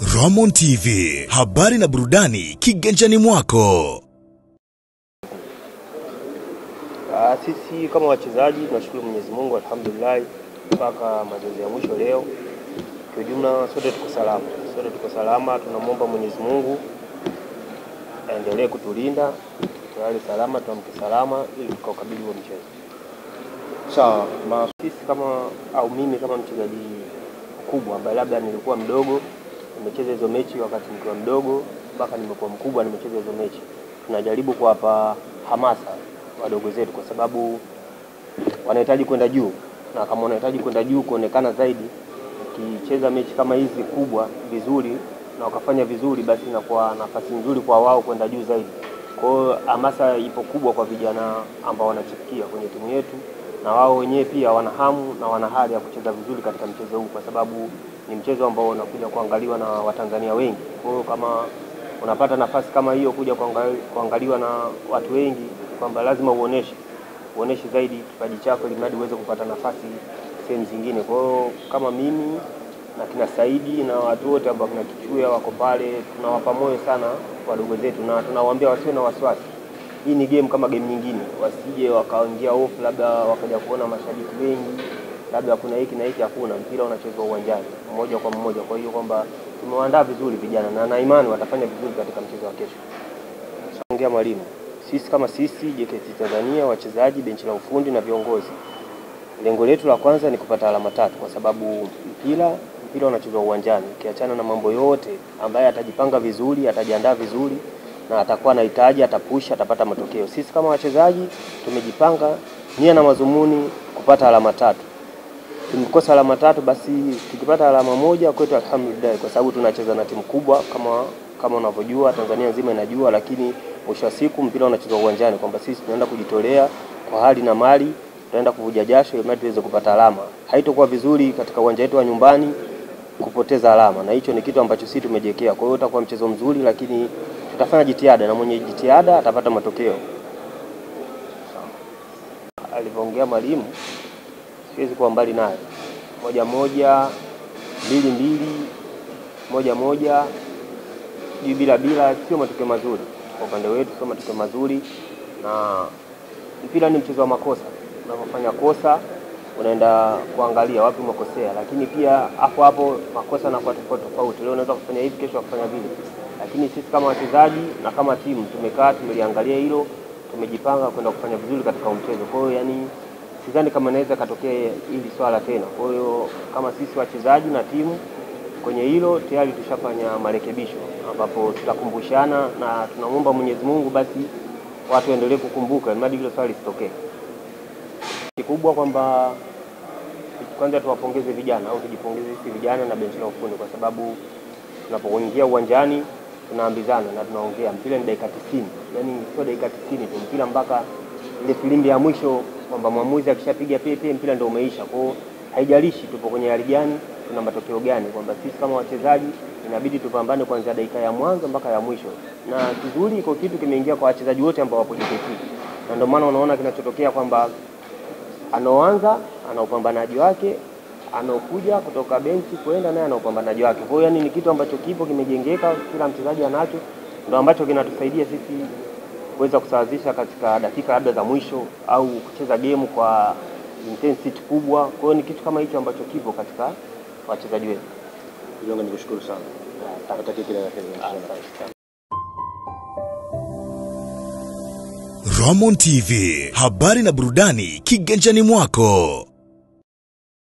Ramon TV, habari na burudani kiganjani mwako. Sisi kama wachezaji tunashukuru Mwenyezi Mungu, alhamdulillah, mpaka mazoezi ya mwisho leo. Kwa jumla sote tuko salama, tunamwomba Mwenyezi Mungu aendelee kutulinda, tulale salama, tuamke salama ili tukakabili huo mchezo. Sawa, sisi mimi kama mchezaji mkubwa ambaye labda nilikuwa mdogo, nimecheza hizo mechi wakati nikiwa mdogo mpaka nimekuwa mkubwa, nimecheza hizo mechi. Tunajaribu kuwapa hamasa wadogo zetu kwa sababu wanahitaji kwenda juu, na kama wanahitaji kwenda juu kuonekana zaidi, kicheza mechi kama hizi kubwa vizuri na wakafanya vizuri, basi inakuwa nafasi nzuri kwa wao kwenda juu zaidi. Kwa hiyo hamasa ipo kubwa kwa vijana ambao wanachipukia kwenye timu yetu, na wao wenyewe pia wana hamu na wana hali ya kucheza vizuri katika mchezo huu, kwa sababu ni mchezo ambao unakuja kuangaliwa na Watanzania wengi. Kwa hiyo kama unapata nafasi kama hiyo kuja kuangaliwa na watu wengi, kwamba lazima uoneshe zaidi kipaji chako ili mradi uweze kupata nafasi sehemu zingine. Kwa hiyo kama mimi na kina Saidi na watu wote ambao kina Kichuya wako pale, tunawapa moyo sana wadogo zetu na tunawaambia wasiwe na wasiwasi. Hii ni game kama game nyingine, wasije wakaingia hofu labda wakaja kuona mashabiki wengi labda kuna hiki na hiki. Hakuna, mpira unachezwa uwanjani moja kwa moja. Kwa hiyo kwamba tumewaandaa vizuri vijana na imani watafanya vizuri katika mchezo wa kesho. Ongea mwalimu, sisi JKT Tanzania, wachezaji, benchi la ufundi na viongozi, lengo letu la kwanza ni kupata alama 3, kwa sababu mpira unachezwa uwanjani. Kiachana na mambo yote, ambaye atajipanga vizuri, atajiandaa vizuri na atakuwa anahitaji, atapusha, atapata matokeo. Sisi kama wachezaji tumejipanga nia na mazumuni kupata alama 3. Tumikosa alama 3, basi tukipata alama 1 kwetu alhamdulillah, kwa sababu tunacheza na timu kubwa kama unavyojua, Tanzania nzima inajua. Lakini mwisho wa siku mpira unachezwa uwanjani, kwamba sisi tunaenda kujitolea kwa hali na mali, tunaenda kuvuja jasho ili tuweze kupata alama. Haitakuwa vizuri katika uwanja wetu wa nyumbani kupoteza alama, na hicho ni kitu ambacho sisi tumejiwekea. Kwa hiyo utakuwa mchezo mzuri, lakini tutafanya jitihada na mwenye jitihada atapata matokeo. Alivyoongea mwalimu siwezi kuwa mbali naye. 1-1, 2-2, 1-1, bila sio matokeo mazuri kwa upande wetu, sio matokeo mazuri. Na mpira ni mchezo wa makosa. Unapofanya kosa unaenda kuangalia wapi umekosea, lakini pia hapo makosa yanakuwa tofauti. Leo unaweza kufanya hivi, kesho kufanya vile. Lakini sisi kama wachezaji na kama timu tumekaa, tumeliangalia hilo, tumejipanga kwenda kufanya vizuri katika mchezo. Kwa hiyo sidhani kama inaweza katokea hili swala tena. Kwa hiyo kama sisi wachezaji na timu kwenye hilo tayari tushafanya marekebisho, ambapo tutakumbushana na tunamuomba Mwenyezi Mungu basi watu waendelee kukumbuka ili hilo swali lisitokee. Kikubwa kwamba kwanza tuwapongeze vijana au tujipongeze sisi vijana na benchi la ufundi, kwa sababu tunapoingia uwanjani tunaambizana na tunaongea. Mpira ni dakika 90, yani sio dakika 90 tu, mpira mpaka ile filimbi ya mwisho, kwamba mwamuzi akishapiga pepe mpira ndio umeisha. Kwa hiyo haijalishi tupo kwenye hali gani, tuna matokeo gani, kwamba sisi kama wachezaji inabidi tupambane kuanzia dakika ya mwanzo mpaka ya mwisho. Na kizuri iko kitu kimeingia kwa wachezaji wote ambao wapo JKT, na ndio maana unaona kinachotokea kwamba anaoanza ana upambanaji wake, anaokuja kutoka benchi kwenda naye ana upambanaji wake. Kwa hiyo ni kitu ambacho kipo kimejengeka, kila mchezaji anacho, ndio ambacho kinatusaidia sisi kuweza kusawazisha katika dakika labda za mwisho au kucheza game kwa intensity kubwa. Kwa hiyo ni kitu kama hicho ambacho kipo katika wachezaji wetu. Nikushukuru sana. Nataka kila la heri. Ramon TV, habari na burudani kiganjani mwako.